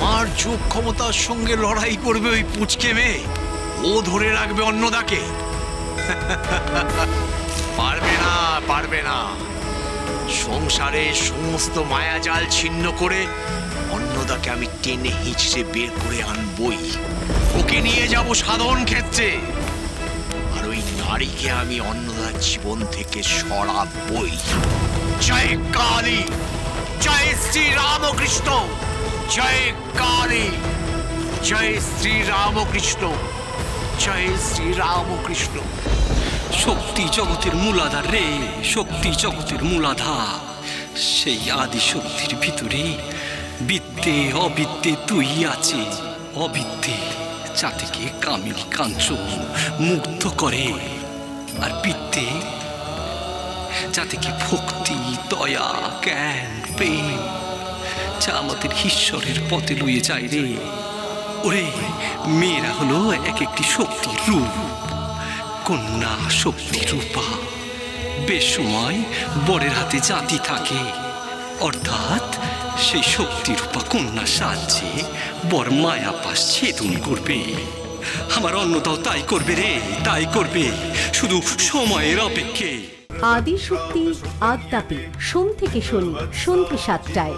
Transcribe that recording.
আমার যোগ ক্ষমতার সঙ্গে লড়াই করবে ওই পুচকে মেয়ে, ও ধরে রাখবে অন্নদাকে? পারবে না, পারবে না। সংসারে সমস্ত মায়াজাল ছিন্ন করে অন্নদাকে আমি টেনে হিঁচড়ে বের করে আনবই। ওকে নিয়ে যাব সাধন ক্ষেত্রে, আর ওই নারীকে আমি অন্নদার জীবন থেকে সরাবই। জয় কালী, জয় শ্রী রামকৃষ্ণ, জয় কালী, জয় শ্রী রামকৃষ্ণ, জয় শ্রী রামকৃষ্ণ। শক্তি জগতের মূলাধার রে, শক্তি জগতের মূলাধার। সেই আদি শক্তির ভিতরে বিদ্যে অবিদ্যে তুই আছে। অবিদ্যে যাতে কামিনী কাঞ্চন মুগ্ধ করে, আর বিদ্যে যাতে ভক্তি দয়া জ্ঞান প্রেম যা আমাদের ঈশ্বরের পথে লইয়ে যায় রে। ওরে, মেয়েরা হলো এক একটি শক্তির রূপ। কন্যা শক্তি রূপা, বেশ সময় বরের হাতে জাতি থাকে, অর্থাৎ সেই শক্তি রূপা কন্যার সাহায্যে বর মায়াপাশ ছেদন করবে। আমার অন্নদাও তাই করবে রে, তাই করবে, শুধু সময়ের অপেক্ষে। আদি শক্তি আদ্যাপি, সোম থেকে শনি সন্ধ্যে ৭টায়।